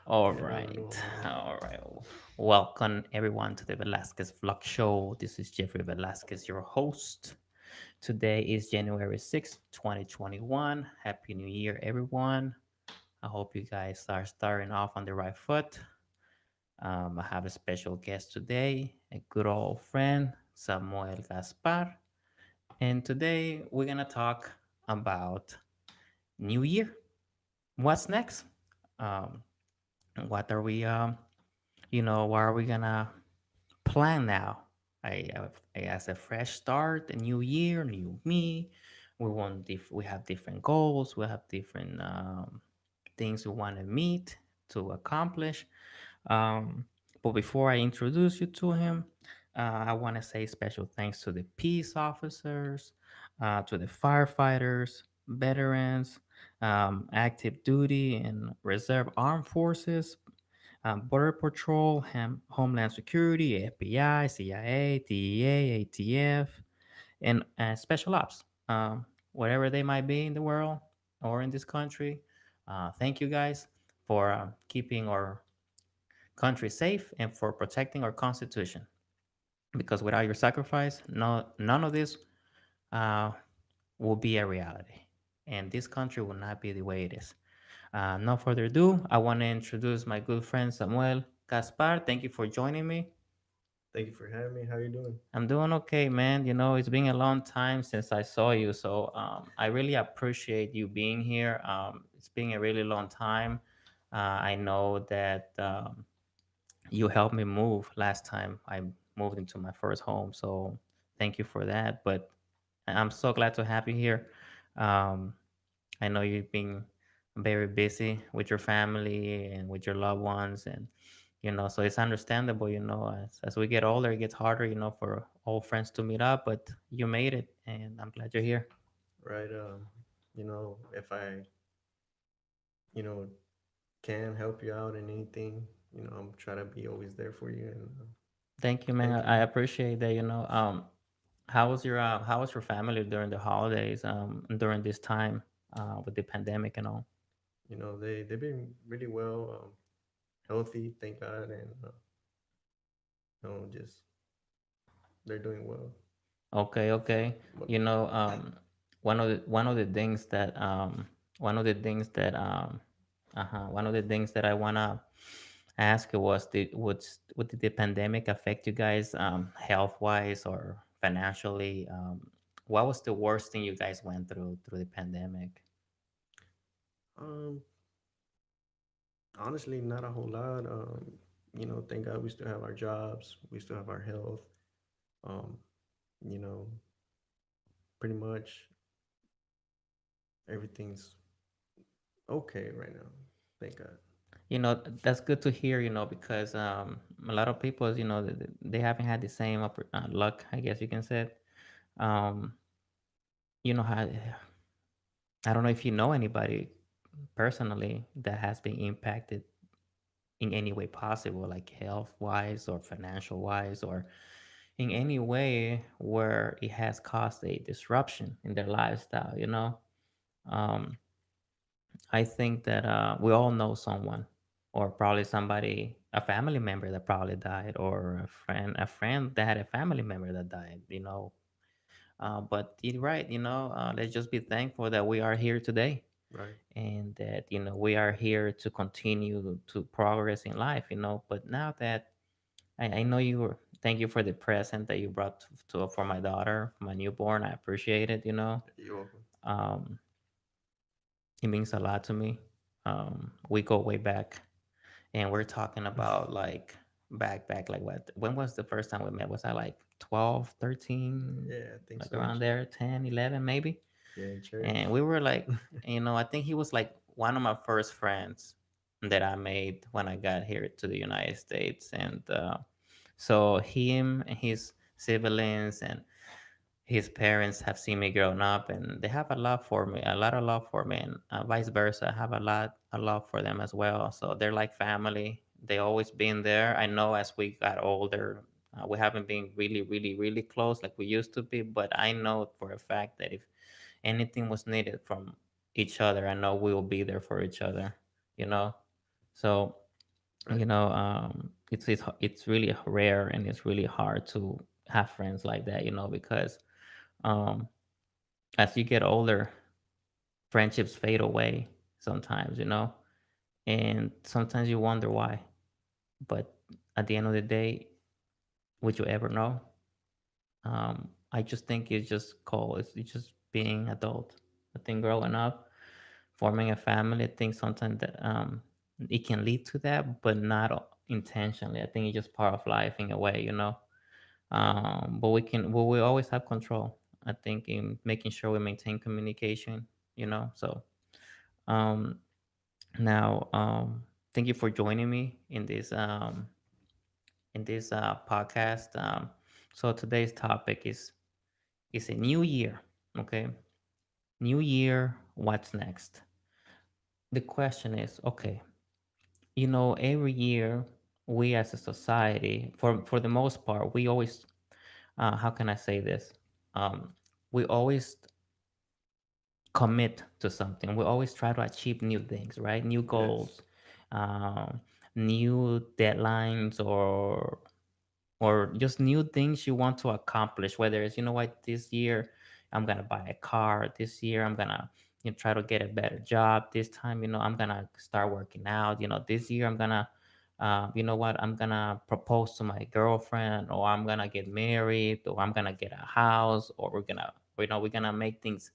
All Hello, hello, right. hello. All right. Welcome everyone to the Velasquez Vlog Show. This is Jeffrey Velasquez, your host. Today is January 6th, 2021. Happy New Year, everyone. I hope you guys are starting off on the right foot. I have a special guest today, a good old friend, Samuel Gaspar. And today we're going to talk about New Year. What's next? Um, what are we, what are we going to plan now. I as a fresh start, a new year, new me. We have different goals. We have different things we want to meet to accomplish. Um, but before I introduce you to him, I want to say special thanks to the peace officers, to the firefighters, veterans, active duty and reserve armed forces, Border Patrol, Homeland Security, FBI, CIA, DEA, ATF, and Special Ops, wherever they might be in the world or in this country. Thank you guys for keeping our country safe and for protecting our Constitution. Because without your sacrifice, none of this uh, will be a reality. And this country will not be the way it is. No further ado, I want to introduce my good friend Samuel Gaspar. Thank you for joining me. Thank you for having me. How you doing? I'm doing okay, man. It's been a long time since I saw you, so I really appreciate you being here. It's been a really long time. I know that you helped me move last time I moved into my first home, so thank you for that. But I'm so glad to have you here. Um, I know you've been very busy with your family and with your loved ones, and so it's understandable. As we get older, it gets harder, for old friends to meet up. But you made it, and I'm glad you're here. Right. If I, you know, can help you out in anything, I'm trying to be always there for you. And Thank you, man. thank I you. appreciate that. How was your family during the holidays? During this time, with the pandemic and all. They've been really well, healthy, thank God, and just they're doing well. Okay, So, okay. but You know, one of the things that one of the things that one of the things that I wanna ask was did the pandemic affect you guys health wise or financially? What was the worst thing you guys went through the pandemic? um, honestly, not a whole lot. Thank God we still have our jobs, we still have our health. Um, you know, pretty much everything's okay right now. Thank God. That's good to hear. Because a lot of people, they haven't had the same luck, I guess you can say. Um, how I don't know if you know anybody personally that has been impacted in any way possible, like health wise or financial wise, or in any way where it has caused a disruption in their lifestyle. Um, I think that we all know someone, or probably somebody, a family member that probably died, or a friend that had a family member that died. But you're right. Let's just be thankful that we are here today Right. and that we are here to continue to progress in life. But now that I know thank you for the present that you brought for my daughter, my newborn. I appreciate it. You're welcome. um, it means a lot to me. We go way back, and we're talking about like back like what, when was the first time we met? Was I like 12, 13, Yeah, I think like so. around there, 10, 11, maybe? Yeah, in And church. we were like, I think he was like one of my first friends that I made when I got here to the United States. And so him and his siblings and his parents have seen me growing up, and they have a love for me, a lot of love for me, and vice versa. I have a love for them as well. So they're like family. They always been there. I know as we got older, we haven't been really, really, really close like we used to be. But I know for a fact that if anything was needed from each other, I know we will be there for each other. You know, so. You Right. know, it's really rare and it's really hard to have friends like that. You know, because um, as you get older, friendships fade away sometimes. You know, and sometimes you wonder why. But at the end of the day, would you ever know? I just think it's just called it's just being adult. I think growing up, forming a family, I think sometimes that it can lead to that, but not intentionally. I think it's just part of life in a way, you know. But we always have control. I think in making sure we maintain communication, you know. So um, now, thank you for joining me in this podcast. So today's topic is a new year. Okay, new year. What's next? The question is, okay, you know, every year we as a society, for the most part, we always, how can I say this? We always commit to something. We always try to achieve new things, right? New Yes. goals, um, new deadlines, or just new things you want to accomplish. Whether it's, you know what, this year I'm gonna buy a car, this year I'm gonna, you know, try to get a better job, this time, you know, I'm gonna start working out, you know, this year I'm gonna you know what, I'm gonna propose to my girlfriend, or I'm gonna get married, or I'm gonna get a house, or we're gonna, you know, we're gonna make things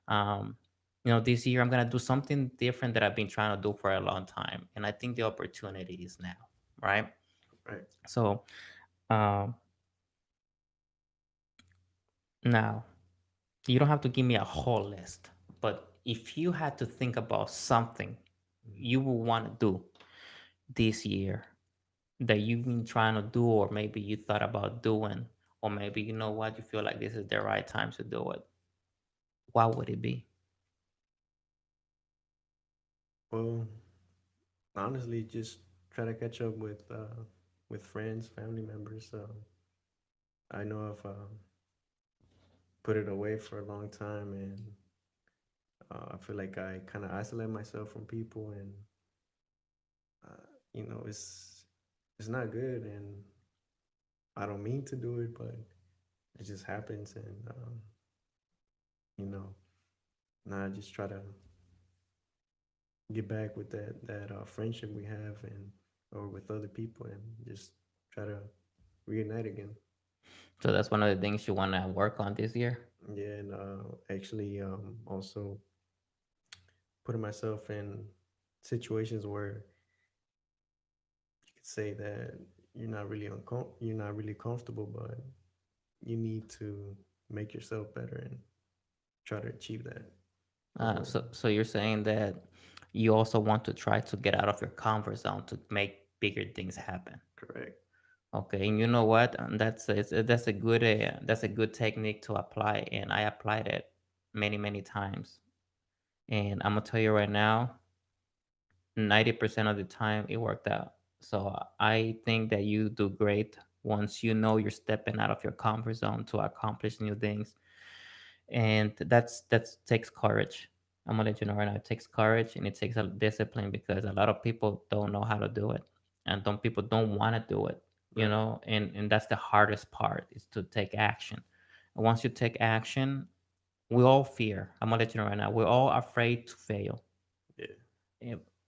um you know, this year I'm gonna do something different that I've been trying to do for a long time, and I think the opportunity is now, right? Right. So um now, you don't have to give me a whole list, but if you had to think about something you would want to do this year that you've been trying to do, or maybe you thought about doing, or maybe you know what, you feel like this is the right time to do it, what would it be? Well, honestly, just try to catch up with friends, family members. I know I've put it away for a long time, and I feel like I kind of isolate myself from people, and you know, it's not good, and I don't mean to do it, but it just happens, and you know, now I just try to get back with that friendship we have, and or with other people, and just try to reunite again. So that's one of the things you want to work on this year. Yeah, and actually, also putting myself in situations where you could say that you're not really comfortable, but you need to make yourself better and try to achieve that goal. So you're saying that you also want to try to get out of your comfort zone to make bigger things happen. Correct. Okay, and you know what? That's a good technique to apply, and I applied it many times. And I'm gonna tell you right now, 90% of the time it worked out. So I think that you do great once you know you're stepping out of your comfort zone to accomplish new things, and that takes courage. I'm gonna let you know right now, it takes courage and it takes a discipline, because a lot of people don't know how to do it, and don't people don't want to do it, you Right. know, and that's the hardest part, is to take action. And once you take action, we all fear. I'm gonna let you know right now, we're all afraid to fail. Yeah.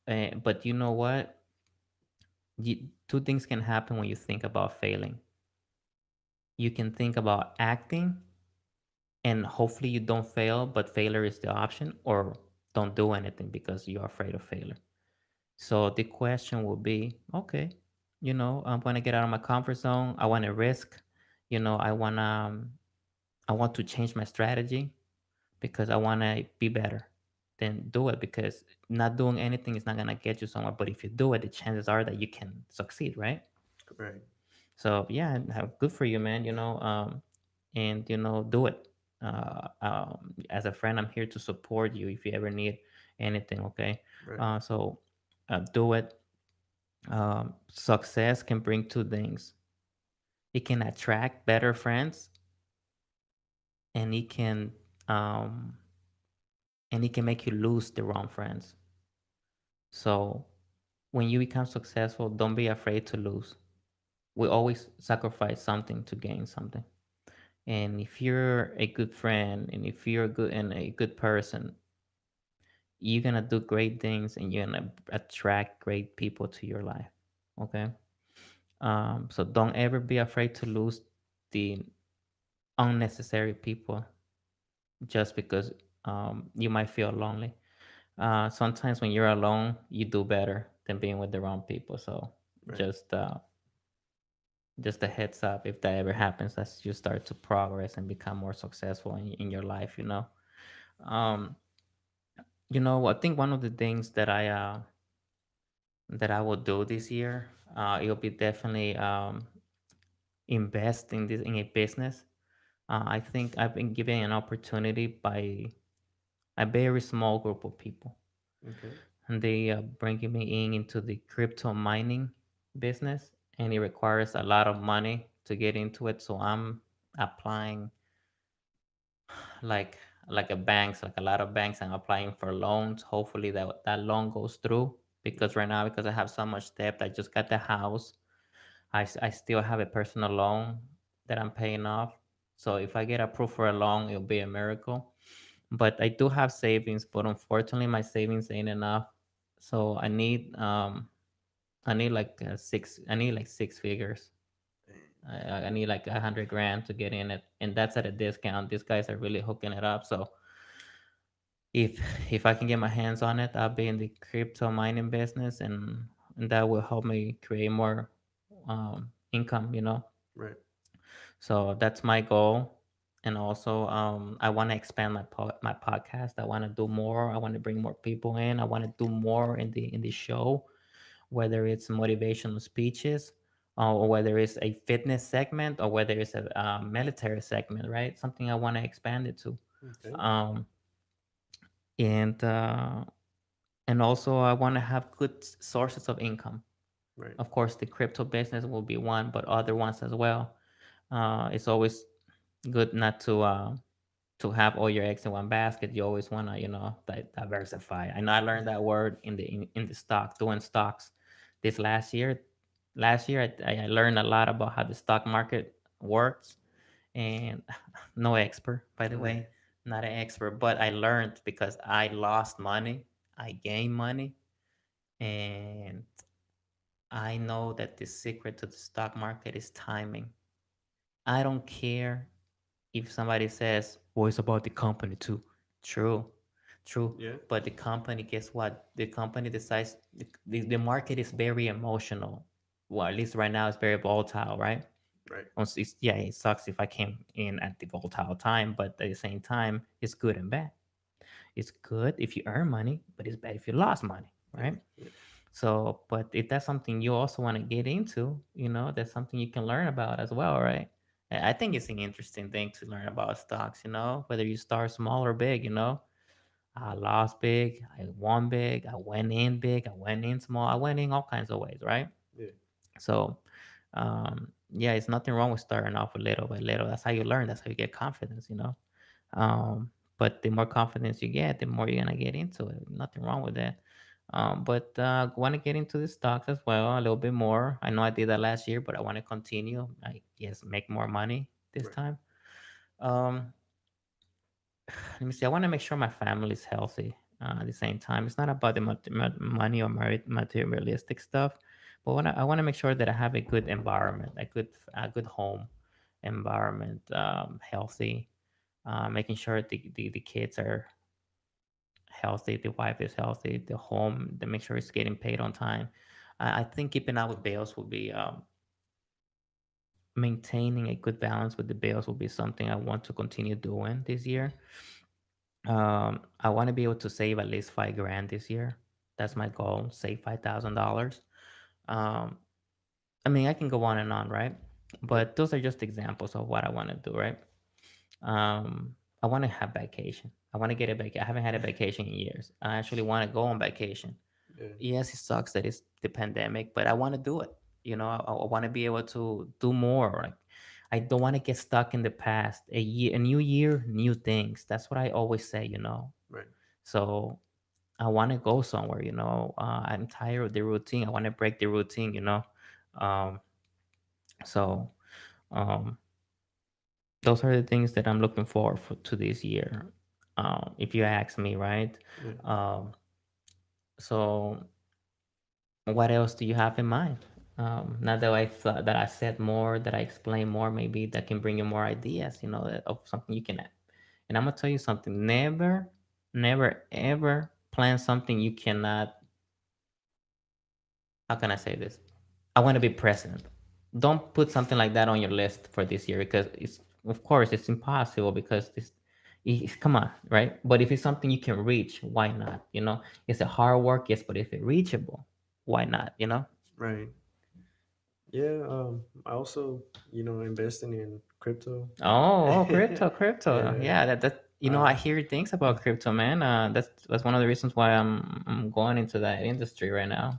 Eh, but you know what, two things can happen when you think about failing. You can think about acting, and hopefully you don't fail, but failure is the option, or don't do anything because you're afraid of failure. So the question will be, okay, you know, I'm going to get out of my comfort zone, I want to risk, you know, I want to change my strategy because I want to be better. Then do it, because not doing anything is not going to get you somewhere, but if you do it, the chances are that you can succeed, right? Right. So yeah, good for you, man. You know, and you know, do it. As a friend, I'm here to support you if you ever need anything. Okay, Right. so do it. Success can bring two things. It can attract better friends, and um, it can make you lose the wrong friends. So when you become successful, don't be afraid to lose. We always sacrifice something to gain something. And if you're a good friend and if you're good and a good person, you're gonna do great things and you're gonna attract great people to your life. Okay. So don't ever be afraid to lose the unnecessary people just because you might feel lonely. Sometimes when you're alone, you do better than being with the wrong people. So Right. just uh, just a heads up if that ever happens as you start to progress and become more successful in your life. Um, I think one of the things that I will do this year, it'll be definitely invest in this in a business. I think I've been given an opportunity by a very small group of people, Okay. and they bringing me into the crypto mining business, and it requires a lot of money to get into it. So I'm applying like like a lot of banks. I'm applying for loans. Hopefully that loan goes through because right now because I have so much debt, I just got the house. I still have a personal loan that I'm paying off. So if I get approved for a loan, it'll be a miracle. But I do have savings, but unfortunately, my savings ain't enough. So I need like six. I need like six figures. I need like 100 grand to get in it, and that's at a discount. These guys are really hooking it up. So if if I can get my hands on it, I'll be in the crypto mining business, and that will help me create more income. Right. So that's my goal. And also, I want to expand my podcast. I want to do more. I want to bring more people in. I want to do more in the show, whether it's motivational speeches, or whether it's a fitness segment, or whether it's a military segment. Right, something I want to expand it to. Okay. Um, and also, I want to have good sources of income. Right. Of course, the crypto business will be one, but other ones as well. It's always good not to have all your eggs in one basket. You always want to, diversify. I know I learned that word in the stock, doing stocks this last year. Last year, I learned a lot about how the stock market works, and no expert, by the Right. way, not an expert, but I learned because I lost money, I gained money, and I know that the secret to the stock market is timing. I don't care if somebody says, "Well, it's about the company too." True, true. Yeah. But the company, guess what? The company decides the market is very emotional. Well, at least right now it's very volatile, right? Right. Yeah, it sucks if I came in at the volatile time, but at the same time, it's good and bad. It's good if you earn money, but it's bad if you lost money, Yeah. right? Yeah. So, but if that's something you also want to get into, that's something you can learn about as well, right? I think it's an interesting thing to learn about stocks, whether you start small or big, I lost big, I won big, I went in big, I went in small, I went in all kinds of ways, right? Yeah. So, yeah, it's nothing wrong with starting off a little by little. That's how you learn. That's how you get confidence. But the more confidence you get, the more you're gonna get into it. Nothing wrong with that. But want to get into the stocks as well a little bit more. I know I did that last year, but I want to continue. I yes, make more money this Right. time. Um, let me see. I want to make sure my family is healthy. At the same time, it's not about the money or materialistic stuff, but I want to make sure that I have a good environment, a good home environment, healthy. Making sure the kids are healthy, the wife is healthy, the home, to make sure it's getting paid on time. I think keeping up with bills will be maintaining a good balance with the bills will be something I want to continue doing this year. I want to be able to save at least 5 grand this year. That's my goal. Save $5,000. Um, I mean, I can go on and on, right? Yeah. But those are just examples of what I want to do, right? I want to have vacation. I want to get a vacation. I haven't had a vacation in years. I actually want to go on vacation. Yeah. Yes, it sucks that it's the pandemic, but I want to do it. I want to be able to do more. Like, I don't want to get stuck in the past. A new year, new things. That's what I always say. Right. So I want to go somewhere. I'm tired of the routine. I want to break the routine. Um, so um, those are the things that I'm looking for to this year. If you ask me, right? Yeah. Um, so what else do you have in mind? Now that I thought that I said more, that I explained more, maybe that can bring you more ideas, of something you can add. And I'm gonna tell you something: never, never, ever plan something you cannot. How can I say this? I want to be president. Don't put something like that on your list for this year because of course, it's impossible because come on, right? But if it's something you can reach, why not? It's a hard work, yes, but if it's reachable, why not? Right. Yeah. I also, investing in crypto. Oh, crypto. Yeah. Yeah, that I Uh, hear things about crypto, man. That's one of the reasons why I'm going into that industry right now.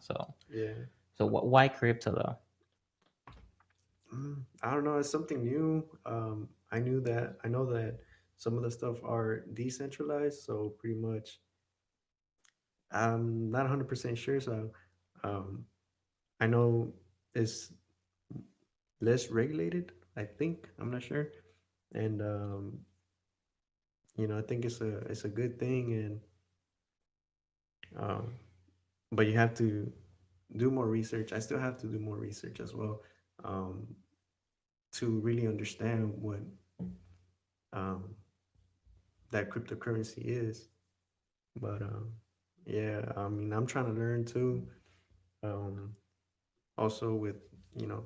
yeah. Why crypto though? I don't know. It's something new. I know that some of the stuff are decentralized, so pretty much I'm not 100% sure. So, um, I know it's less regulated. I think I'm not sure, and I think it's a good thing, and um, but you have to do more research. I still have to do more research as well, um, to really understand what um, that cryptocurrency is. But yeah, I mean, I'm trying to learn too. Um, Also with you know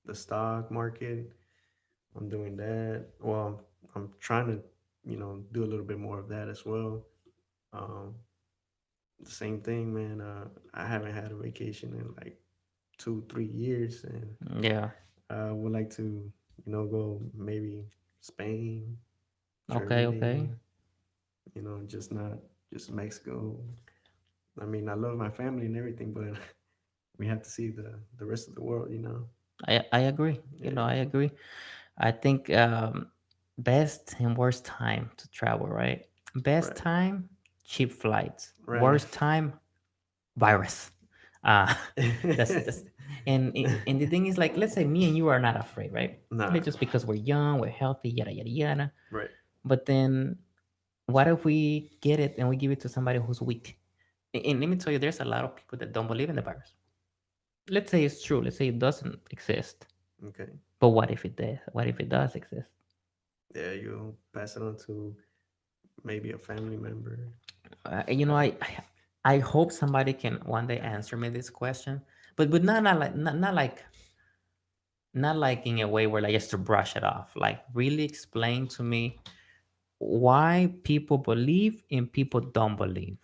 the stock market, I'm doing that. Well, I'm trying to do a little bit more of that as well. Um, the same thing, man. I haven't had a vacation in like 2 3 years, and Yeah. I would like to go maybe Spain, Okay. Germany. Okay. Just not just Mexico. I mean, I love my family and everything, but we have to see the rest of the world. I agree. Yeah. I agree. I think best and worst time to travel, right? Best Right. time, cheap flights. Right. Worst time, virus. Uh that's and the thing is, like, let's say me and you are not afraid, right? Nah. Like, just because we're young, we're healthy, yada yada yada. Right. But then what if we get it and we give it to somebody who's weak? And let me tell you, there's a lot of people that don't believe in the virus. Let's say it's true. Let's say it doesn't exist. Okay. But what if it does? What if it does exist? Yeah, you pass it on to maybe a family member. Uh, you know, I, I I hope somebody can one day answer me this question, but not like in a way where, like, just to brush it off. Like, really explain to me why people believe and people don't believe.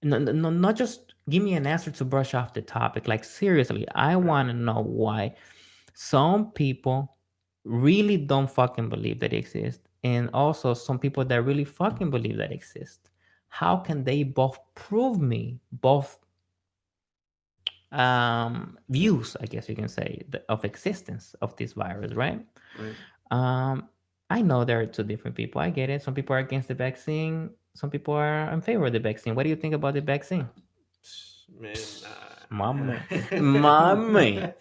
No, no, no, not just give me an answer to brush off the topic. Like, seriously, I Right. want to know why some people really don't fucking believe that it exists, and also some people that really fucking believe that it exists. How can they both prove me both views, I guess you can say, of existence of this virus, right? Right. um I know there are two different people. I get it. Some people are against the vaccine, some people are in favor of the vaccine. What do you think about the vaccine? Man, My man. My man. nah.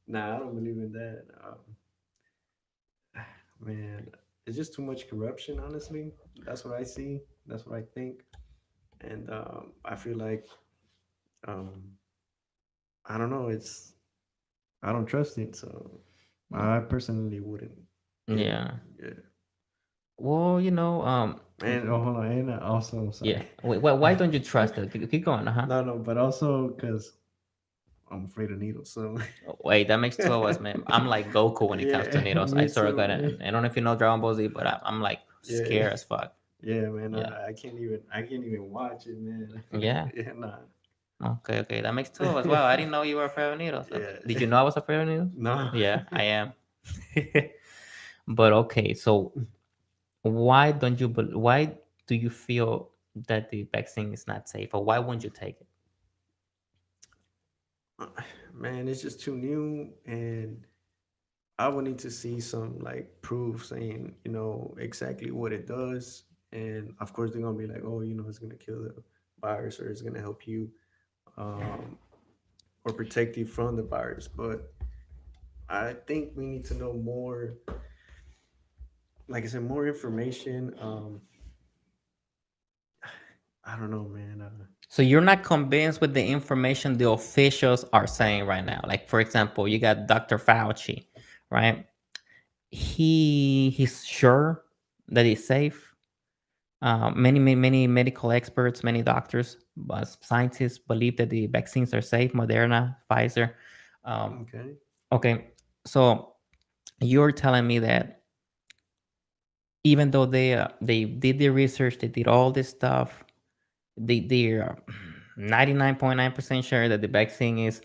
Nah, I don't believe in that. Man, it's just too much corruption, honestly. That's what I see. That's what I think. And I feel like, um, I don't know, I don't trust it. So I personally wouldn't get it. Yeah. Yeah. Well, And oh, hold on. And also, yeah. sorry. Wait, why don't you trust it? Keep going, uh-huh. No, no, but also because I'm afraid of needles. So Wait, that makes two of us, man. I'm like Goku when it comes to yeah, needles. I me sort of too, got man. it. I don't know if you know Dragon Ball Z, but I'm like Yeah, scared as fuck. yeah, man. Yeah. I can't even watch it, man. Yeah. Yeah, nah. Okay, okay. That makes two of us. Wow, I didn't know you were afraid of needles. Okay. Did Yeah, you know I was afraid of needles? no. Yeah, I am. But okay, so why do you feel that the vaccine is not safe, or why won't you take it? Man, it's just too new, and I would need to see some like proof saying exactly what it does, and of course they're gonna be like, oh, it's gonna kill virus or it's going to help you um, or protect you from the virus. But I think we need to know more, like I said, more information. I don't know, man. So you're not convinced with the information the officials are saying right now. Like for example, you got Dr. Fauci, right? He's sure that it's safe. Many medical experts, many doctors, scientists believe that the vaccines are safe. Moderna, Pfizer. Um, Okay. okay, so you're telling me that even though they did the research, they did all this stuff, they're 99.9% sure that the vaccine is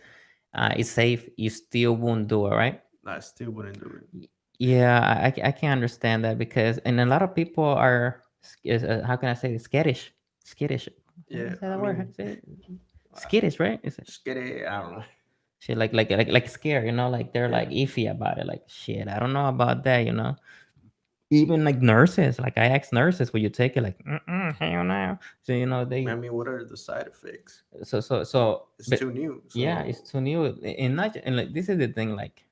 safe. You still won't do it, right? I still wouldn't do it. Yeah, I can understand that because and a lot of people are how can I say it? Skittish. How do Yeah, you say I that word? How mean, do you say it? uh, Skittish, right? Is it just get it. I don't know. shit like scared? You know, like they're Yeah. like iffy about it. Like shit, I don't know about that. You know, even like nurses. Like I ask nurses, will you take it? Like hell no. So you know I they mean, what are the side effects? so, It's but too new. yeah, it's So, too new and not and like this is the thing. Like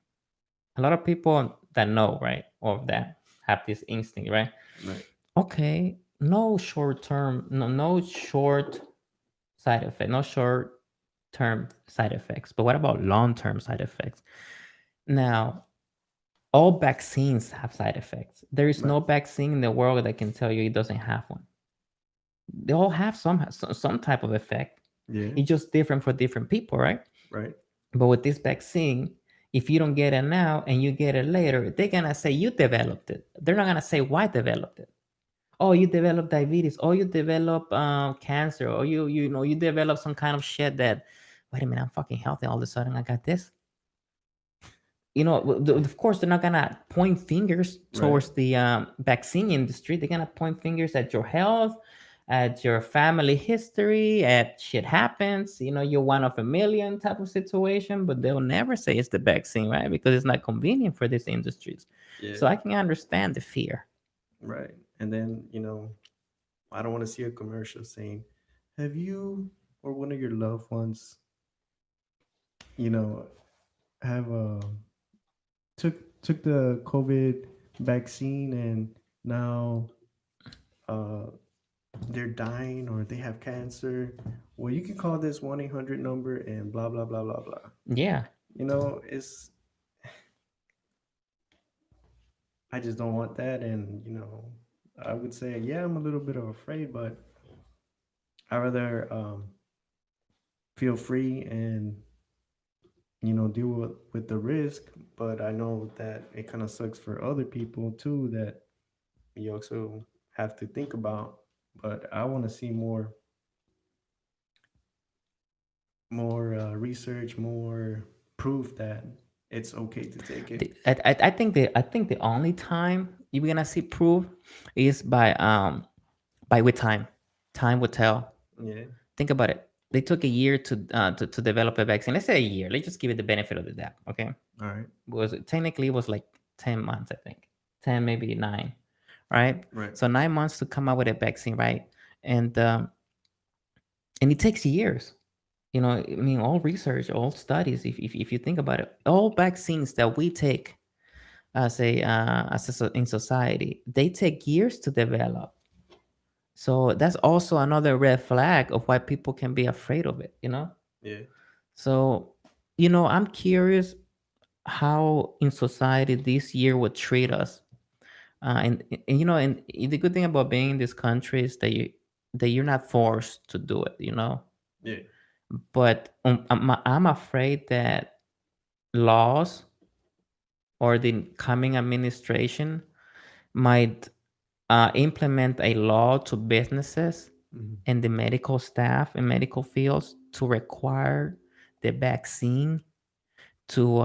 a lot of people that know right or that have this instinct, right? right. Okay, no short term, no short side effect, no short term side effects. But what about long term side effects? Now, all vaccines have side effects. There is no Right. vaccine in the world that can tell you it doesn't have one. They all have some type of effect. Yeah. It's just different for different people, right? Right. But with this vaccine, if you don't get it now and you get it later, they're gonna say you developed it. They're not gonna say why developed it. Oh, you develop diabetes. Oh, you develop cancer. Or you know you develop some kind of shit that. Wait a minute, I'm fucking healthy. All of a sudden, I got this. You know, of course, they're not gonna point fingers Right. towards the vaccine industry. They're gonna point fingers at your health, at your family history, at shit happens. You know, you're one of a million type of situation, but they'll never say it's the vaccine, right? Because it's not convenient for these industries. So Yeah. I can understand the fear. Right. And then, I don't want to see a commercial saying, have you or one of your loved ones, you know, have took the COVID vaccine and now uh they're dying or they have cancer. Well, you can call this 1-800 number and blah blah blah blah blah. Yeah, It's I just don't want that. And I would say, yeah, I'm a little bit of afraid, but I rather feel free and deal with the risk. But I know that it kind of sucks for other people too that you also have to think about. But I want to see more research, more proof that it's okay to take it. I think the only time you're gonna see proof is by with time. Time will tell. Yeah. Think about it. They took a year to develop a vaccine. Let's say a year. Let's just give it the benefit of the doubt. Okay, All right. was technically it was like 10 months, I think, 10 maybe 9, right? Right. So 9 months to come out with a vaccine, right? And and it takes years. You know, I mean, all research, all studies. If you think about it, all vaccines that we take in society, they take years to develop. So that's also another red flag of why people can be afraid of it, you know? Yeah. So, I'm curious how in society this year would treat us. And the good thing about being in this country is that you're not forced to do it, you know? Yeah. But I'm afraid that laws or the coming administration might implement a law to businesses Hmm. and the medical staff and medical fields to require the vaccine to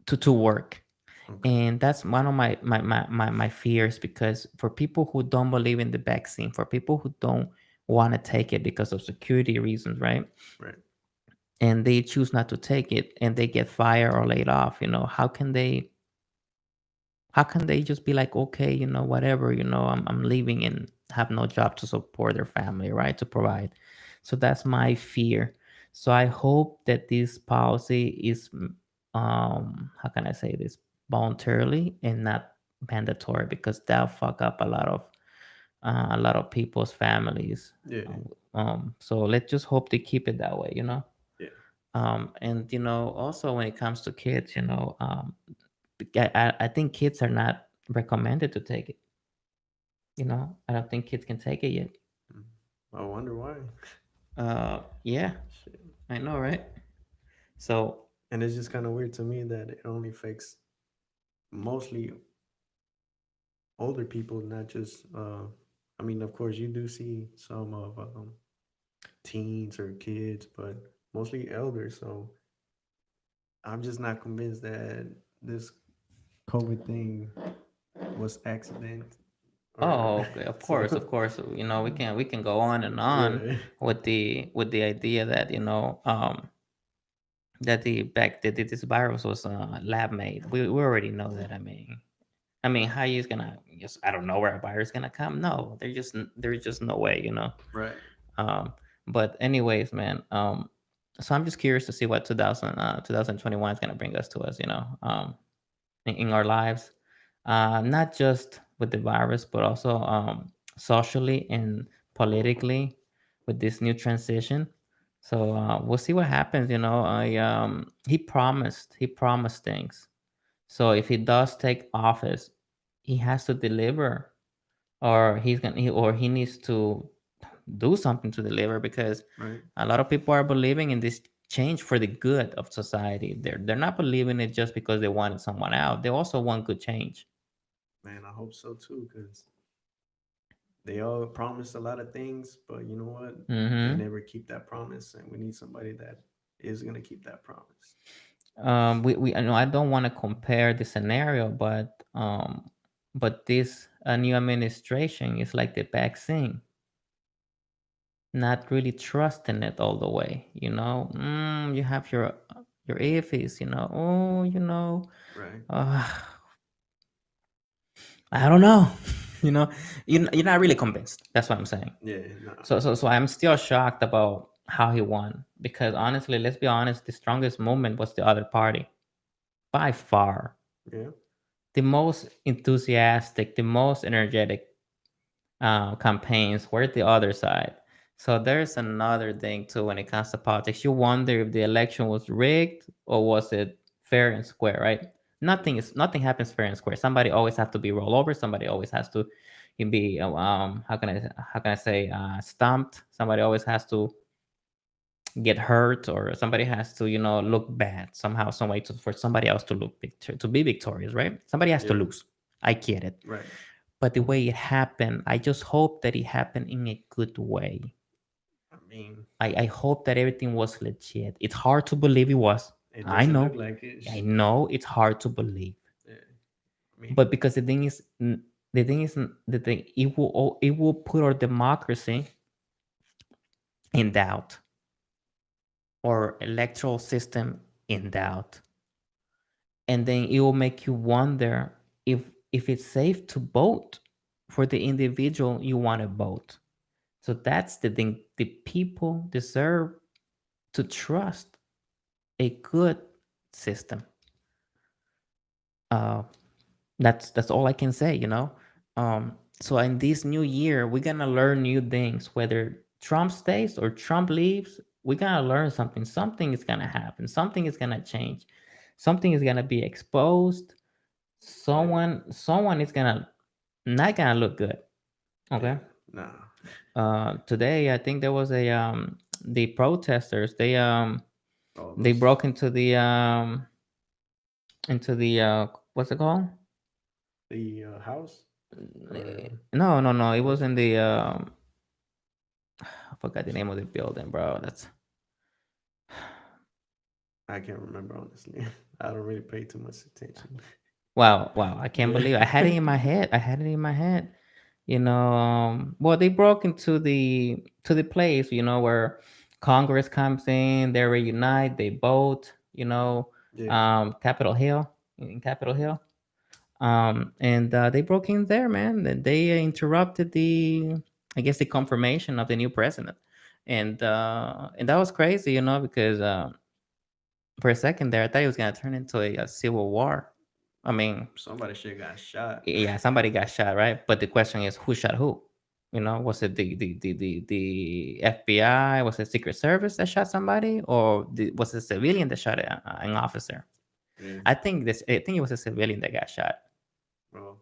to work. Okay. And that's one of my fears because for people who don't believe in the vaccine, for people who don't want to take it because of security reasons, right? Right. And they choose not to take it and they get fired or laid off, how can they just be like, okay, whatever, I'm leaving have no job to support their family, right? To provide. So that's my fear. So I hope that this policy is, how can I say this, voluntarily and not mandatory, because that'll fuck up a lot of people's families. Yeah. So let's just hope they keep it that way, you know. Yeah. And also when it comes to kids, I think kids are not recommended to take it. I don't think kids can take it yet. Mm. I wonder why. Yeah, Shit. I know, right? So, And it's just kind of weird to me that it only affects mostly older people, not just. I mean, of course, you do see some of teens or kids, but mostly elders. So I'm just not convinced that this COVID thing was accident or oh, okay, so. of course, we can go on and on Yeah. with the idea that that this virus was lab made. We already know that. I mean, how you gonna just I don't know where a virus gonna come? No, there's just no way. Right. Um, but anyways, man. So I'm just curious to see what 2021 is gonna bring us to us. In our lives, not just with the virus, but also socially and politically with this new transition. So we'll see what happens. He promised things. So if he does take office, he has to deliver, or he needs to do something to deliver, because Right. a lot of people are believing in this change for the good of society. They're not believing it just because they wanted someone out. They also want good change. Man, I hope so too, because they all promised a lot of things, but you know what? They Hmm. never keep that promise, and we need somebody that is gonna keep that promise. We I know I don't want to compare the scenario, but this new administration is like the vaccine, not really trusting it all the way. You have your ifs. Right. Uh, I don't know. you know, you're not really convinced. That's what I'm saying. Yeah. Nah. So I'm still shocked about how he won, because honestly, let's be honest, the strongest movement was the other party by far. Yeah. The most enthusiastic, the most energetic campaigns were the other side. So there's another thing too when it comes to politics. You wonder if the election was rigged or was it fair and square, right? Nothing happens fair and square. Somebody always has to be rolled over. Somebody always has to be how can I say stumped. Somebody always has to get hurt, or somebody has to look bad somehow, some way, for somebody else to to be victorious, right? Somebody has to Yeah. lose. I get it. Right. But the way it happened, I just hope that it happened in a good way. I mean, I hope that everything was legit. It's hard to believe it was. it I doesn't look know. like it. I know it's hard to believe. Yeah. I mean, But because the thing, it will put our democracy in doubt, or electoral system in doubt. And then it will make you wonder if it's safe to vote for the individual you want to vote. So that's the thing. The people deserve to trust a good system. Uh, that's all I can say. So in this new year, we're gonna learn new things. Whether Trump stays or Trump leaves, we're gonna learn something. Something is gonna happen. Something is gonna change. Something is gonna be exposed. yeah. Someone is gonna not gonna look good. Yeah. Okay. Nah. Today I think there was a the protesters. All They those, broke into the what's it called? the house or No. It was what? in the I forgot the name of the building, bro. That's I can't remember honestly. I don't really pay too much attention. wow. I can't Yeah. believe I had it in my head. I had it in my head. Well, they broke into the place, where Congress comes in, they reunite, they vote, Yeah. Capitol Hill, in Capitol Hill. And they broke in there, man. They interrupted I guess, the confirmation of the new president, and that was crazy, because for a second there, I thought it was gonna turn into a civil war. I mean, Somebody should got shot. yeah, somebody got shot, right? But the question is, who shot who? Was it the FBI? Was it Secret Service that shot somebody, or was it a civilian that shot an officer? Yeah, I think it was a civilian that got shot. bro.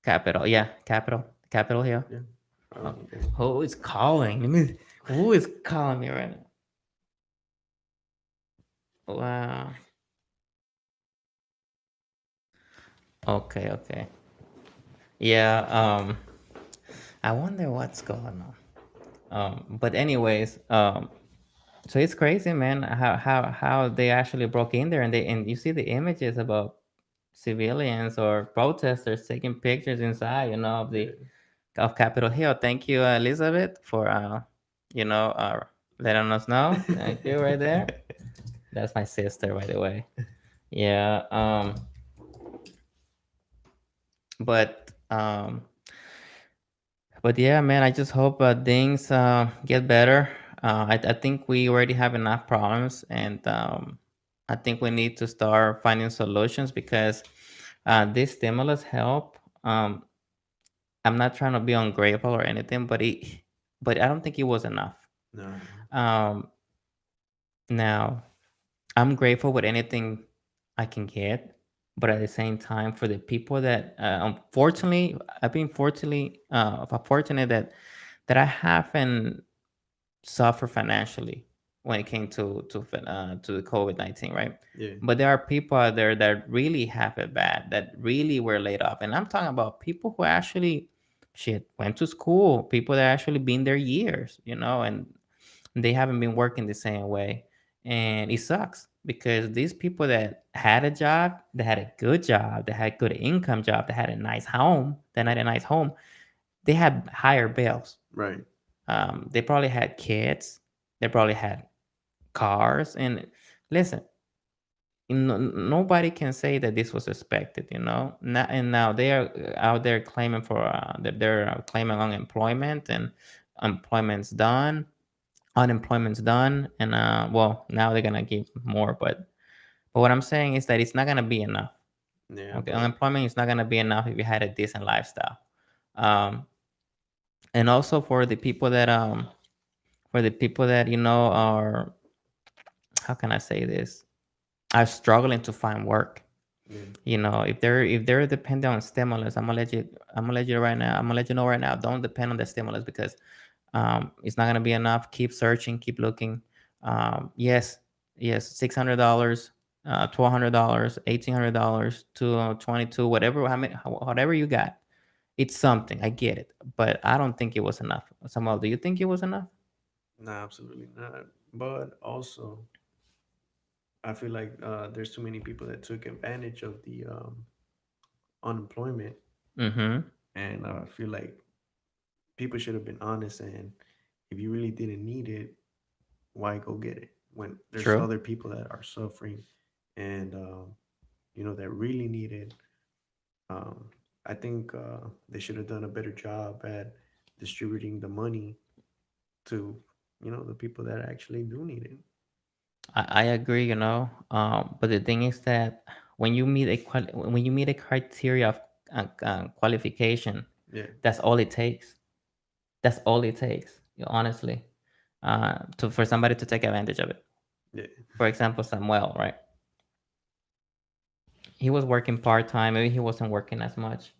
Capital, yeah, Capital Hill. Yeah. Oh, Okay. who is calling? Who is calling me right now? Wow. Okay, okay. Yeah. I wonder what's going on. But anyways, so it's crazy, man. How they actually broke in there, and you see the images about civilians or protesters taking pictures inside, of Yeah. Capitol Hill. Thank you, Elizabeth, for you know, uh, letting us know. Thank you, right there. That's my sister, by the way. Yeah. But yeah, man, I just hope things get better. I think we already have enough problems, and I think we need to start finding solutions because this stimulus help. I'm not trying to be ungrateful or anything, but I don't think it was enough. No, no. Um, Now, I'm grateful with anything I can get, but at the same time, for the people that unfortunately, I've been fortunate that I haven't suffered financially when it came to the COVID-19, right? Yeah. But there are people out there that really have it bad, that really were laid off, and I'm talking about people who actually shit went to school, people that actually been there years, and they haven't been working the same way, and it sucks because these people that had a job, that had a good job, that had good income job, that had a nice home, that had a nice home, they had higher bills. Right. They probably had kids, they probably had cars, and listen, nobody can say that this was expected, and now they are out there claiming for that they're claiming unemployment, and employment's done unemployment's done, and well, now they're gonna give more, but what I'm saying is that it's not gonna be enough. Yeah, Okay, but unemployment is not gonna be enough if you had a decent lifestyle. um and also for the people that are, how can I say this, are struggling to find work. yeah, If they're dependent on stimulus, I'm gonna let you right now, I'm gonna let you know right now, don't depend on the stimulus, because it's not gonna be enough. Keep searching, keep looking. Yes, yes, $600, $1,200, $1,800 to 22, whatever, whatever you got. It's something. I get it, but I don't think it was enough. Samuel, do you think it was enough? no, absolutely not. But also, I feel like there's too many people that took advantage of the unemployment, Mm-hmm. and I feel like people should have been honest. And if you really didn't need it, why go get it when there's True. other people that are suffering and that really need it. Um, I think they should have done a better job at distributing the money to the people that actually do need it. I agree. But the thing is that when you meet a criteria of qualification, Yeah, that's all it takes. That's all it takes, honestly, for somebody to take advantage of it. yeah, For example, Samuel, right? He was working part time. Maybe he wasn't working as much,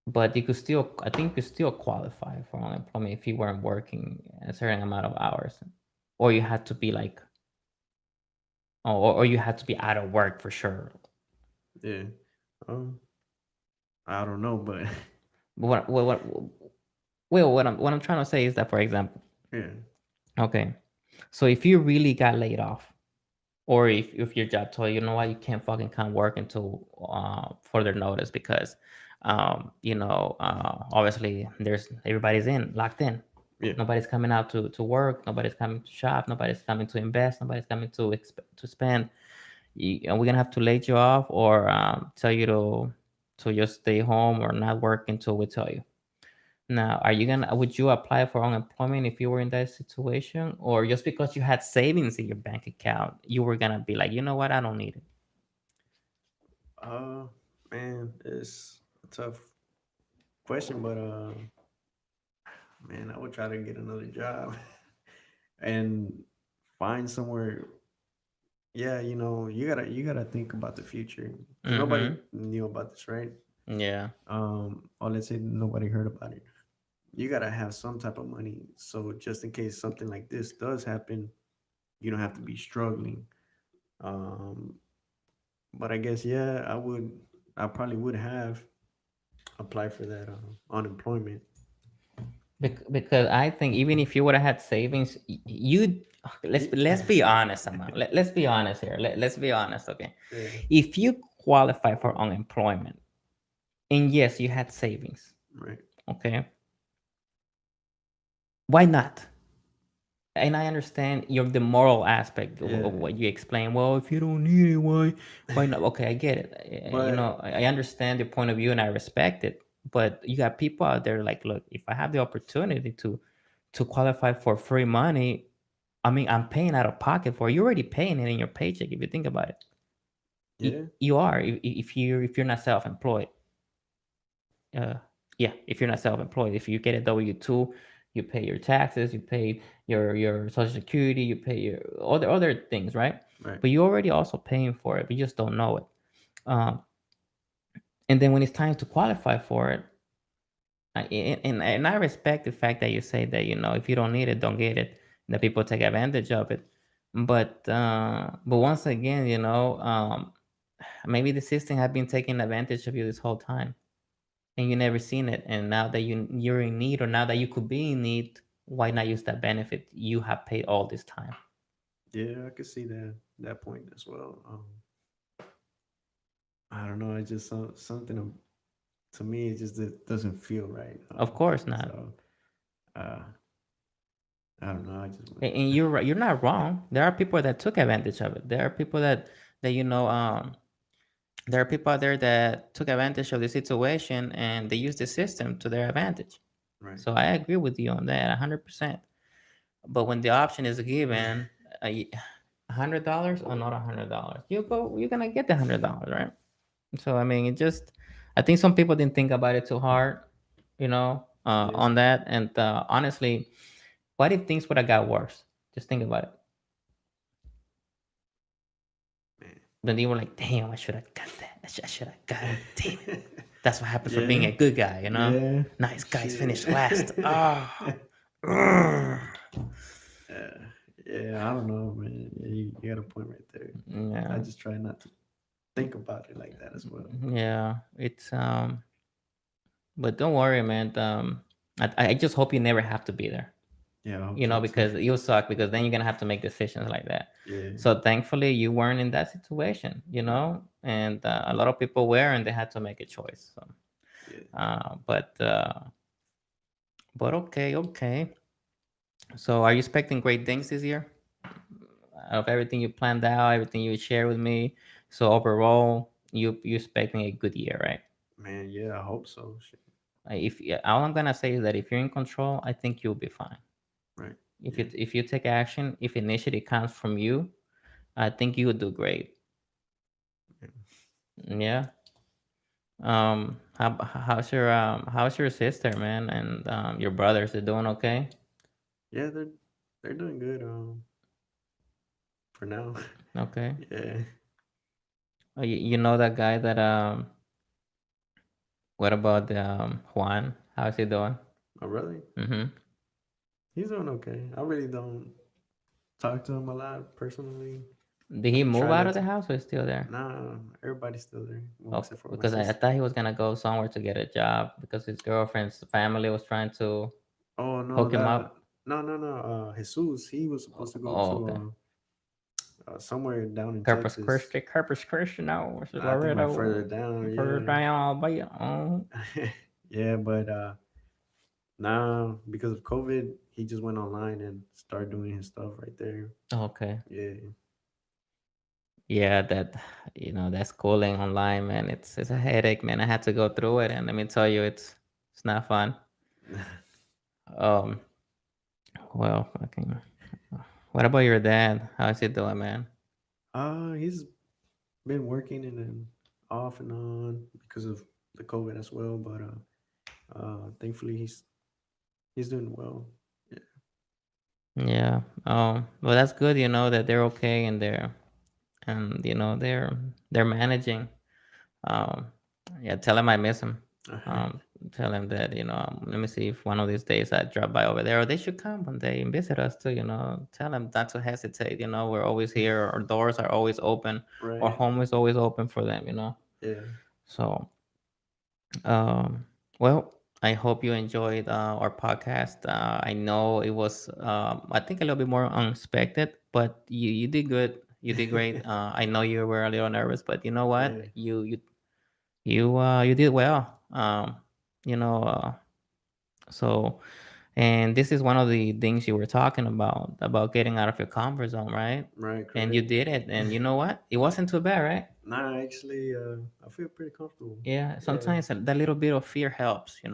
but I think you could still qualify for unemployment if you weren't working a certain amount of hours, or you had to be like, or you had to be out of work for sure. yeah. Um, I don't know, but But what I'm trying to say is that, for example, yeah, okay, so if you really got laid off, or if your job told you, you know what, you can't fucking come work until further notice because obviously there's everybody's in locked in, yeah, nobody's coming out to work, nobody's coming to shop, nobody's coming to invest, nobody's coming to spend, and we're gonna have to lay you off or tell you to to just stay home or not work until we tell you. Now, are you gonna would you apply for unemployment if you were in that situation, or just because you had savings in your bank account, you were gonna be like, you know what, I don't need it? Uh, man, it's a tough question, but man, I would try to get another job and find somewhere. Yeah, you gotta think about the future because nobody Mm-hmm. knew about this, right? Yeah. Or let's say nobody heard about it. You gotta have some type of money, so just in case something like this does happen, you don't have to be struggling. Um, but I guess yeah, I probably would have applied for that unemployment. Because I think even if you would have had savings, you let's be honest, Sama. Let's be honest here. Let's be honest, okay? Yeah, If you qualify for unemployment, and yes, you had savings, right. okay, why not? And I understand your the moral aspect of Yeah, what you explain. Well, if you don't need it, why not? Okay, I get it. You but know, I understand your point of view and I respect it. But you got people out there like, look, if I have the opportunity to qualify for free money, I mean, I'm paying out of pocket for it. You're already paying it in your paycheck if you think about it. yeah, You are if you're not self-employed. uh, yeah, if you're not self-employed, if you get a W-2, you pay your taxes, you pay your social security, you pay your other things, right? right. But you're already also paying for it, but you just don't know it. um, and then when it's time to qualify for it, and I respect the fact that you say that, you know, if you don't need it, don't get it, that people take advantage of it. But once again, you know, maybe the system has been taking advantage of you this whole time and you never seen it, and now that you're in need, or now that you could be in need, why not use that benefit you have paid all this time? Yeah, I could see that point as well. I don't know. It just something to me. It just it doesn't feel right. Of course not. So uh, I don't know. I just would. And you're right, you're not wrong. There are people that took advantage of it. There are people that you know, there are people out there that took advantage of the situation and they use the system to their advantage. Right. So I agree with you on that 100%. But when the option is given, $100 or not $100, you're gonna get the $100, right? So I mean, it just, I think some people didn't think about it too hard, you know, Yeah, on that. And honestly, what if things would have got worse? Just think about it. man. Then you were like, damn, I should have got that. I should have got it. Damn it. That's what happens for being Yeah, a good guy, you know? yeah. Nice guys Shit. finished last. Ah. Oh. uh, yeah, I don't know, man. Yeah, you got a point right there. I Yeah. just try not to think about it like that as well. Yeah. It's but don't worry, man. I just hope you never have to be there. Yeah, I hope You so know, too. because you'll suck, because then you're gonna have to make decisions like that. Yeah, So thankfully you weren't in that situation, you right. know, and a lot of people were, and they had to make a choice. So Yeah, uh, but uh, but okay, okay. So are you expecting great things this year out of everything you planned out, everything you share with me? So overall, you expecting a good year, right? man. Yeah, I hope so. Shit. If all I'm gonna say is that if you're in control, I think you'll be fine. Right. If Yeah. you take action, if initiative comes from you, I think you would do great. Yeah. Yeah. How's your sister, man, and your brothers? They doing okay? Yeah, they're doing good. For now. Okay. Yeah. You know that guy that what about Juan? How's he doing? My brother, Mm-hmm. he's doing okay. I really don't talk to him a lot personally. Did he I move try out not of the to. house or is still there? Nah, everybody's still there. Well, Okay, except for my because I sister. thought he was gonna go somewhere to get a job because his girlfriend's family was trying to Oh no, hook him that up. no. Jesus, he was supposed to go Oh, okay. to somewhere down in Corpus Texas. Christi, Corpus Christi, no, it's I think like further Loretto, further down. down, but oh, Yeah, yeah. But now because of COVID, he just went online and started doing his stuff right there. okay. Yeah, Yeah, that that schooling online, man, it's a headache, man. I had to go through it, and let me tell you, it's not fun. Um, well, fucking. What about your dad? How's he doing, man? He's been working and then off and on because of the COVID as well, but thankfully he's doing well. Yeah, Yeah. Well, that's good. That they're okay and they're managing. Um, yeah. Tell him I miss him. Um, Tell him that let me see if one of these days I drop by over there, or they should come one day and visit us too. Tell him not to hesitate. We're always here. Our doors are always open. Our right. home is always open for them. Yeah, So Um, well, I hope you enjoyed our podcast. I know it was, I think, a little bit more unexpected, but you did good. You did great. I know you were a little nervous, but you know what? yeah, You did well. You know, so and this is one of the things you were talking about getting out of your comfort zone, right? right, And you correct. did it, and you know what? It wasn't too bad, right? Nah, actually, I feel pretty comfortable. Yeah, Yeah, sometimes that little bit of fear helps, to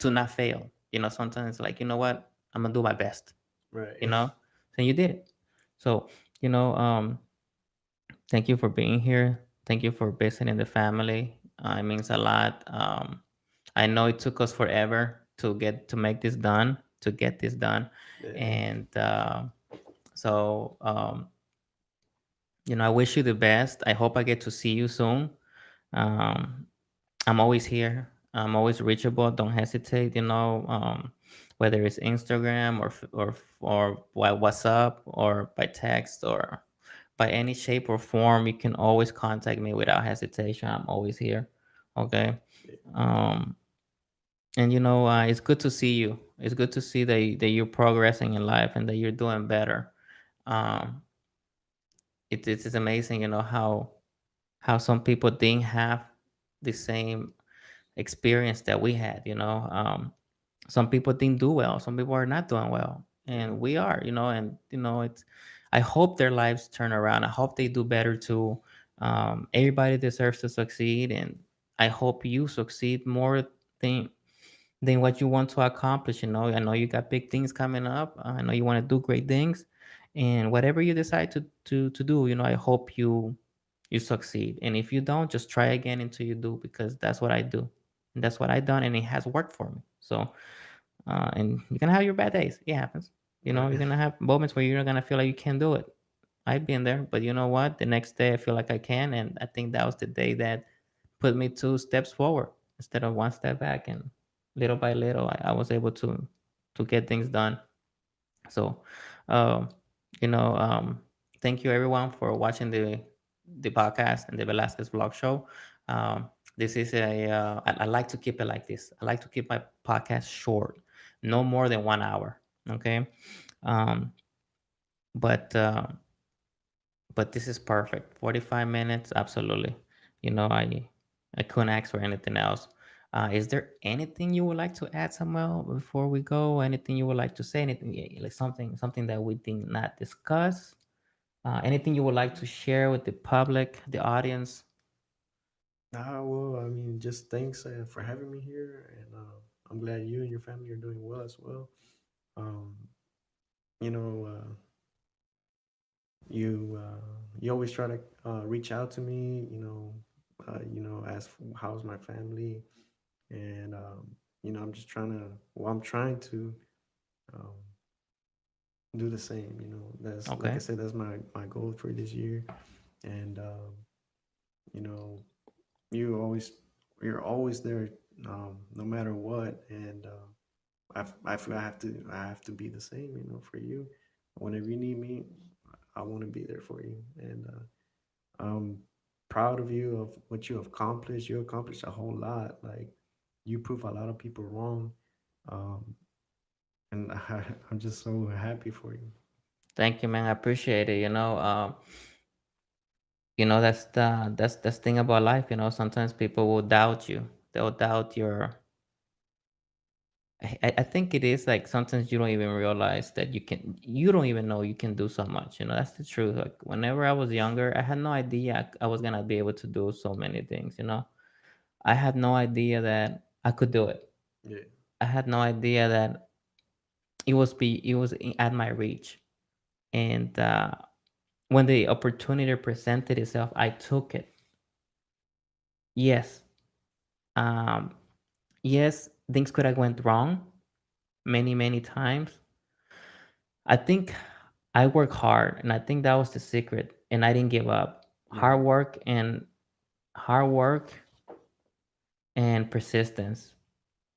not fail. Sometimes like, what, I'm gonna do my best. right, You know, so you did it. So you know, thank you for being here. Thank you for visiting the family. It means a lot. I know it took us forever to make this done, to get this done, yeah, and so I wish you the best. I hope I get to see you soon. Um, I'm always here. I'm always reachable. Don't hesitate. Whether it's Instagram or by WhatsApp or by text or by any shape or form, you can always contact me without hesitation. I'm always here. Okay. yeah. Um, and it's good to see you. It's good to see that you're progressing in life and that you're doing better. Um, it's amazing, how some people didn't have the same experience that we had. Some people didn't do well, some people are not doing well, Yeah, and we are, and it's I hope their lives turn around. I hope they do better too. Everybody deserves to succeed, and I hope you succeed more than than what you want to accomplish. I know you got big things coming up. I know you want to do great things, and whatever you decide to do, I hope you succeed. And if you don't, just try again until you do, because that's what I do, and that's what I done, and it has worked for me. So, and you're gonna have your bad days. It happens. right, You're gonna have moments where you're not gonna feel like you can't do it. I've been there, but you know what? The next day I feel like I can, and I think that was the day that put me two steps forward instead of one step back. And little by little, I was able to get things done. So, um, you know, um, thank you everyone for watching the podcast and the Velasquez Vlog Show. This is I like to keep it like this. I like to keep my podcast short, no more than 1 hour. Okay, um, but uh, but this is perfect. 45 minutes, absolutely. I couldn't ask for anything else. Is there anything you would like to add, Samuel, before we go? Anything you would like to say? Anything, like something that we did not discuss? Anything you would like to share with the public, the audience? Nah, well, I mean, just thanks for having me here, and I'm glad you and your family are doing well as well. Um, you know, you always try to reach out to me. Ask how's my family, and I'm just trying to. Well, I'm trying to um, do the same. That's like I Okay. said, that's my goal for this year, and you know, you always you're always there, no matter what, and I feel I have to be the same, for you. Whenever you need me, I want to be there for you, and I'm proud of you of what you have accomplished. You accomplished a whole lot. Like you prove a lot of people wrong, um, and I'm just so happy for you. Thank you, man. I appreciate it. That's thing about life. Sometimes people will doubt you. They'll doubt I think it is like sometimes you don't even realize that you don't even know you can do so much. That's the truth. Like whenever I was younger, I had no idea I was gonna be able to do so many things. I had no idea that I could do it. Yeah. I had no idea that at my reach. And when the opportunity presented itself, I took it. Yes. Um, yes, things could have went wrong many times. I think I work hard, and I think that was the secret. And I didn't give up. Right. Hard work and persistence.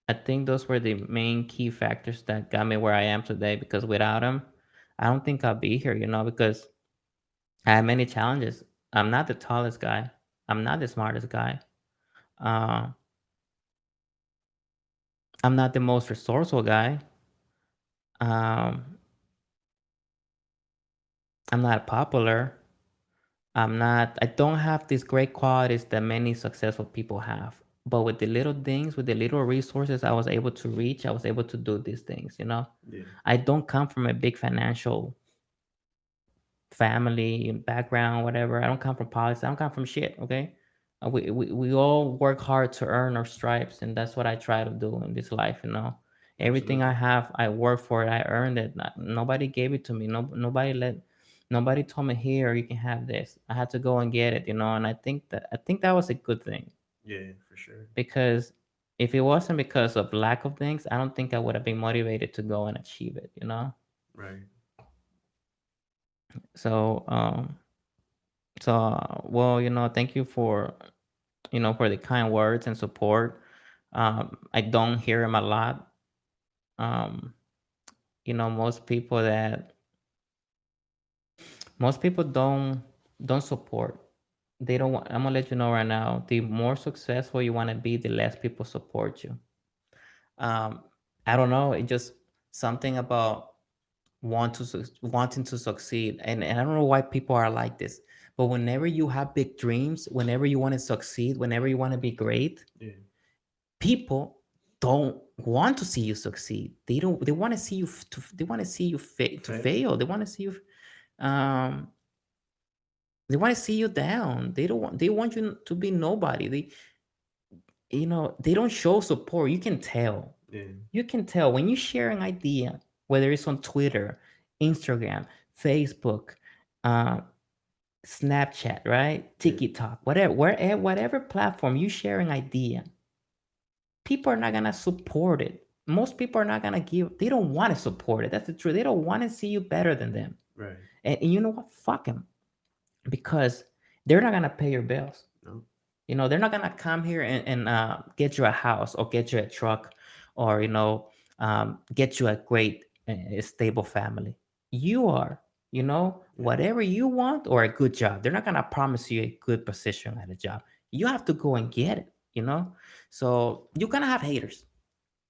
I think those were the main key factors that got me where I am today. Because without them, I don't think I'll be here. Because I have many challenges. I'm not the tallest guy. I'm not the smartest guy. Uh, I'm not the most resourceful guy. Um, I'm not popular. I don't have these great qualities that many successful people have. But with the little things, with the little resources I was able to reach, I was able to do these things. Yeah. I don't come from a big financial family background, whatever. I don't come from politics. I don't come from shit. Okay, we all work hard to earn our stripes, and that's what I try to do in this life. Everything I Absolutely. have, I work for it. I earned it. Nobody gave it to me. Nobody told me here you can have this. I had to go and get it. And I think that was a good thing Yeah, for sure. because if it wasn't because of lack of things, I don't think I would have been motivated to go and achieve it. Right. So well, thank you for the kind words and support. I don't hear them a lot. Um, most people don't support. They don't want. I'm gonna let you know right now. The more successful you want to be, the less people support you. Um, I don't know. It just something about wanting to succeed, and I don't know why people are like this. But whenever you have big dreams, whenever you want to succeed, whenever you want to be great, Yeah. people don't want to see you succeed. They don't. They want to see you they want to see you to Fail. fail. They want to see you. Um, they want to see you down. They don't want. They want you to be nobody. They don't show support. You can tell. Yeah. You can tell when you share an idea, whether it's on Twitter, Instagram, Facebook, uh, Snapchat, right? Yeah. TikTok, whatever platform you share an idea, people are not gonna support it. Most people are not gonna give. They don't want to support it. That's the truth. They don't want to see you better than them. Right. And you know what? Fuck them, because they're not gonna pay your bills. No. They're not gonna come here and get you a house or get you a truck or get you a great stable family. You are, Yeah. whatever you want or a good job. They're not gonna promise you a good position at a job. You have to go and get it. So you're gonna have haters.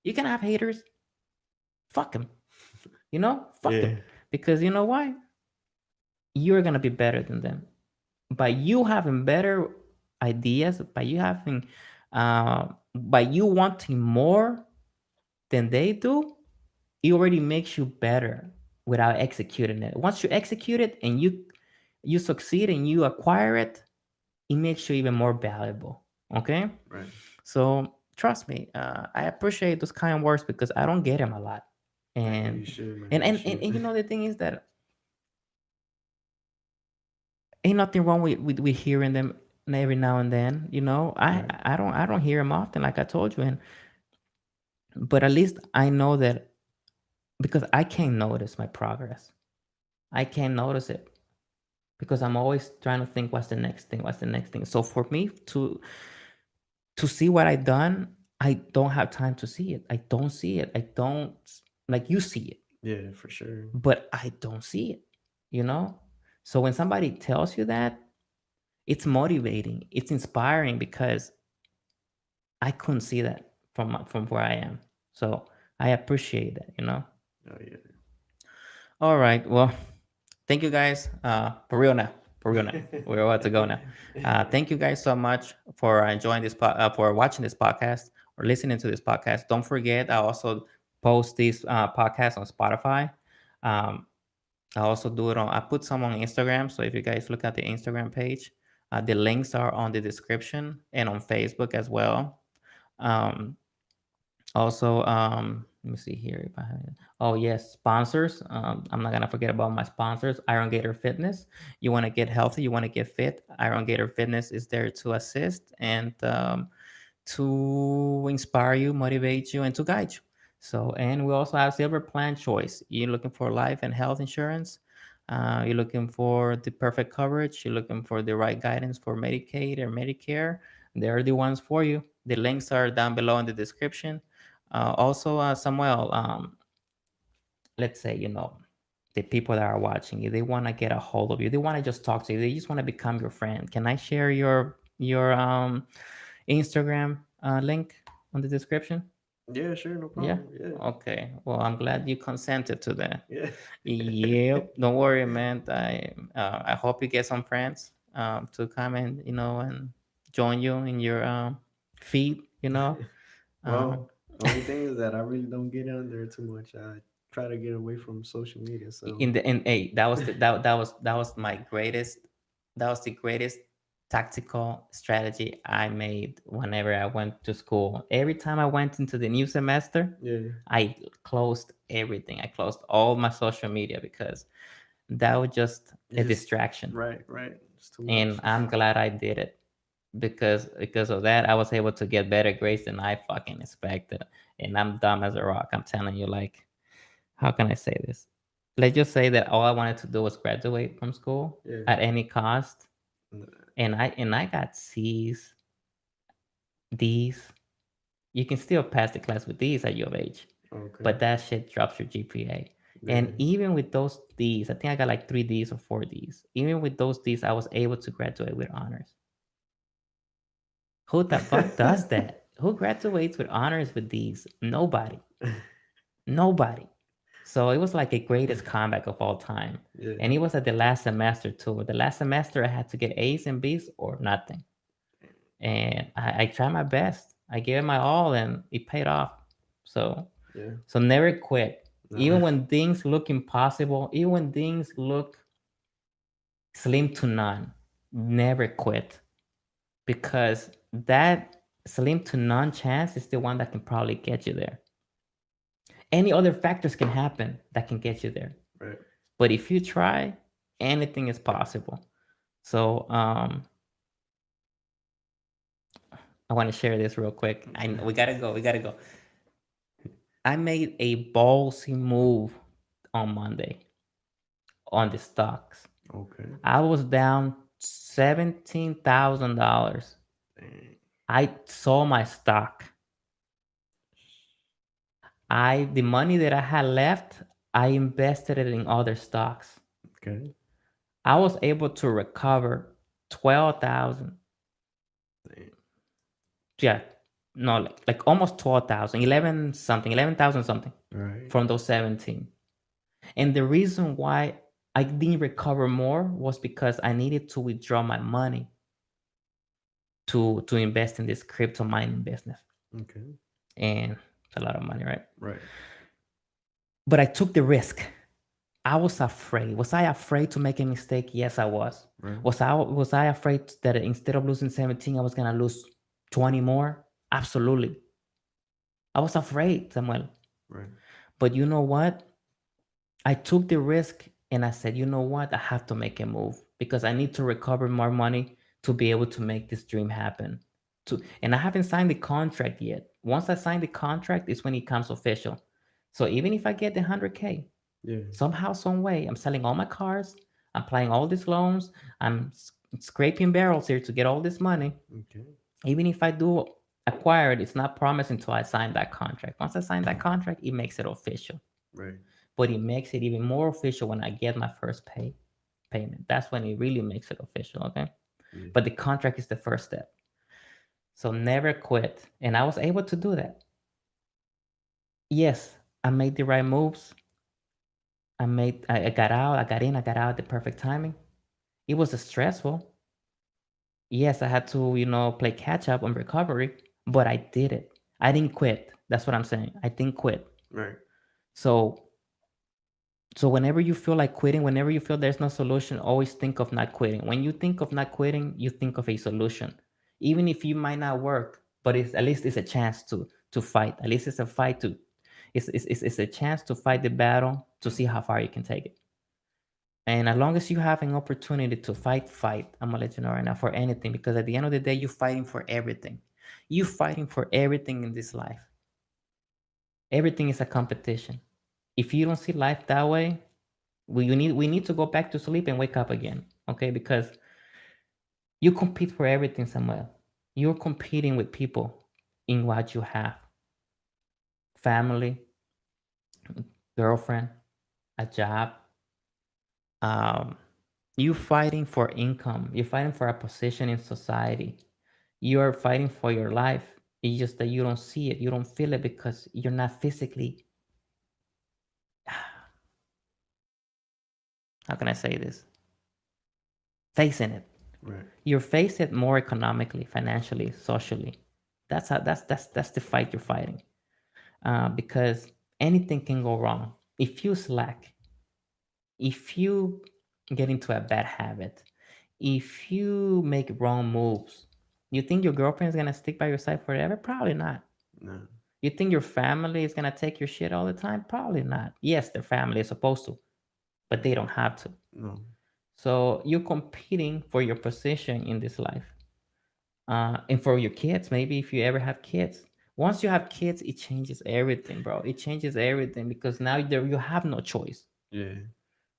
You can have haters. Fuck them. Fuck them. Yeah. Because you know why? You're gonna be better than them. By you having better ideas, by you wanting more than they do, it already makes you better without executing it. Once you execute it and you succeed and you acquire it, it makes you even more valuable. Okay, Right. so trust me, I appreciate those kind of words because I don't get them a lot. Yeah, you And should, man. and You and, and, should. and the thing is that ain't nothing wrong with hearing them every now and then. I Right. I don't I don't hear them often, like I told you, but at least I know that because I can notice my progress. I can notice it because I'm always trying to think what's the next thing, what's the next thing. So for me to see what I've done, I don't have time to see it. I don't see it. I don't like you see it, Yeah, for sure. but I don't see it. You know. So when somebody tells you that, it's motivating. It's inspiring because I couldn't see that from where I am. So I appreciate that. Oh yeah. All right. Well, thank you guys. For real now. For real now. We're about to go now. Thank you guys so much for enjoying for watching this podcast or listening to this podcast. Don't forget, I also post these podcasts on Spotify. Um, I also do it on. I put some on Instagram. So if you guys look at the Instagram page, the links are on the description and on Facebook as well. Um, Also, let me see here if I have it. Oh yes, sponsors. I'm not gonna forget about my sponsors. Iron Gator Fitness. You want to get healthy, you want to get fit. Iron Gator Fitness is there to assist and to inspire you, motivate you, and to guide you. So, and we also have Silver Plan Choice. You're looking for life and health insurance. You're looking for the perfect coverage. You're looking for the right guidance for Medicaid or Medicare. They're the ones for you. The links are down below in the description. Also, Samuel, let's say, the people that are watching you, they want to get a hold of you. They want to just talk to you. They just want to become your friend. Can I share your Instagram link on the description? Yeah, sure, no Yeah. problem. Yeah, Okay. Well, I'm glad you consented to that. yeah, Yep. Don't worry, man. I hope you get some friends to come and and join you in your feed. Uh, Well, only thing is that I really don't get on there too much. I try to get away from social media. So in a that was that was my greatest that was the greatest tactical strategy I made whenever I went to school. Every time I went into the new semester, yeah, I closed everything. I closed all my social media because that was just a it's just distraction. right, right. It's too And much. I'm glad I did it because of that I was able to get better grades than I fucking expected. And I'm dumb as a rock. I'm telling you, like, how can I say this? Let's just say that all I wanted to do was graduate from school Yeah. at any cost, N- and I got C's, D's. You can still pass the class with D's at your age, Okay. but that shit drops your GPA. Yeah. And even with those D's, I think I got like 3 D's or 4 D's. Even with those D's, I was able to graduate with honors. Who the fuck does that? Who graduates with honors with D's? Nobody. Nobody. So it was like a greatest comeback of all time. Yeah. And it was at the last semester too. The last semester I had to get A's and B's or nothing. And I tried my best. I gave it my all and it paid off. So Yeah. so never quit. Nah. Even when things look impossible, even when things look slim to none, never quit. Because that slim to none chance is the one that can probably get you there. Any other factors can happen that can get you there. Right. But if you try, anything is possible. So I want to share this real quick. We gotta go. We gotta go. I made a ballsy move on Monday on the stocks. Okay. I was down $17,000. Dang. I sold my stock. The money that I had left, I invested it in other stocks. Okay. I was able to recover 12,000. Dang. Yeah, no, like almost 12,000, 11 something, 11,000 something All right. from those 17. And the reason why I didn't recover more was because I needed to withdraw my money to invest in this crypto mining business. Okay. And it's a lot of money, right? Right. But I took the risk. I was afraid. Was I afraid to make a mistake? Yes, I was. Right. Was I afraid that instead of losing 17, I was gonna lose 20 more? Absolutely. I was afraid, Samuel. Right. But you know what? I took the risk and I said, you know what? I have to make a move because I need to recover more money to be able to make this dream happen. And I haven't signed the contract yet. Once I sign the contract, is when it comes official. So even if I get the 100K, Yeah. somehow, some way, I'm selling all my cars, I'm paying all these loans, I'm scraping barrels here to get all this money. Okay. Even if I do acquire it, it's not promised until I sign that contract. Once I sign that contract, it makes it official. Right. But it makes it even more official when I get my first payment. That's when it really makes it official, okay? Yeah. But the contract is the first step. So never quit. And I was able to do that. Yes, I made the right moves. I got out, I got in, I got out at the perfect timing. It was stressful. Yes, I had to, play catch up on recovery, but I did it. I didn't quit. That's what I'm saying. I didn't quit. Right. So whenever you feel like quitting, whenever you feel there's no solution, always think of not quitting. When you think of not quitting, you think of a solution. Even if you might not work, but it's at least it's a chance to fight. At least it's a fight to it's a chance to fight the battle to see how far you can take it. And as long as you have an opportunity to fight, I'm gonna let you know right now for anything, because at the end of the day, you're fighting for everything. You fighting for everything in this life. Everything is a competition. If you don't see life that way, we need to go back to sleep and wake up again. Okay, because you compete for everything, Samuel. You're competing with people in what you have: family, girlfriend, a job. Um, you fighting for income. You're fighting for a position in society. You are fighting for your life. It's just that you don't see it, you don't feel it, because you're not physically, how can I say this, facing it. Right. You're facing it more economically, financially, socially. That's the fight you're fighting. Because anything can go wrong if you slack, if you get into a bad habit, if you make wrong moves. You think your girlfriend's gonna stick by your side forever? Probably not. No. You think your family is gonna take your shit all the time? Probably not. Yes, their family is supposed to, but they don't have to. No. So you're competing for your position in this life, and for your kids. Maybe if you ever have kids, once you have kids, it changes everything, bro. It changes everything, because now you have no choice. Yeah.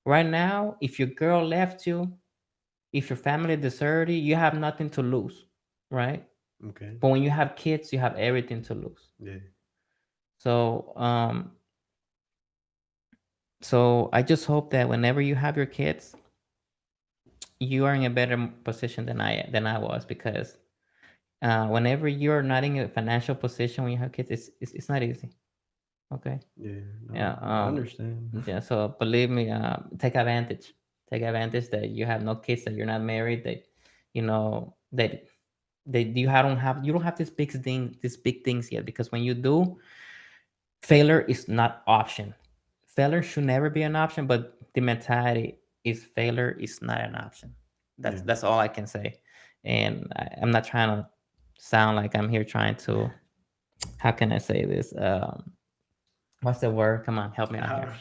Right now, if your girl left you, if your family deserted you, you have nothing to lose, right? Okay. But when you have kids, you have everything to lose. Yeah. So I just hope that whenever you have your kids, you are in a better position than I was, because whenever you're not in a financial position when you have kids, it's not easy. Okay. Yeah. Yeah. No, I understand. Yeah. So believe me, take advantage. Take advantage that you have no kids, that you're not married, that that you don't have these big things yet, because when you do, failure is not option. Failure should never be an option, but the mentality is failure is not an option. That's Yeah. that's all I can say. And I'm not trying to sound like I'm here trying to, how can I say this? What's the word? Come on, help me out How? here.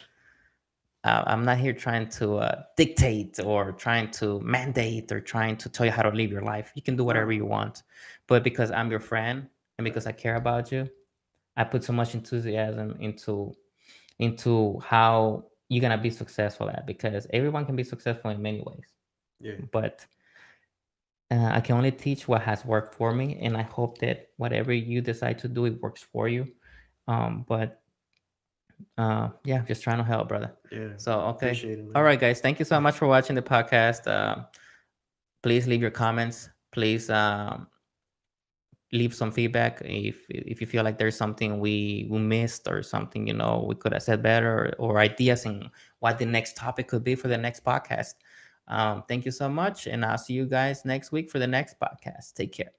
I'm not here trying to dictate or trying to mandate or trying to tell you how to live your life. You can do whatever No. you want, but because I'm your friend and Right. because I care about you, I put so much enthusiasm into how you're gonna be successful at, because everyone can be successful in many ways, Yeah. but I can only teach what has worked for me, and I hope that whatever you decide to do, it works for you. But yeah, just trying to help, brother. Yeah. So okay, Appreciate it, all man. right, guys, thank you so much for watching the podcast. Please leave your comments. Please leave some feedback if you feel like there's something we missed, or something we could have said better, or ideas in what the next topic could be for the next podcast. Thank you so much, and I'll see you guys next week for the next podcast. Take care.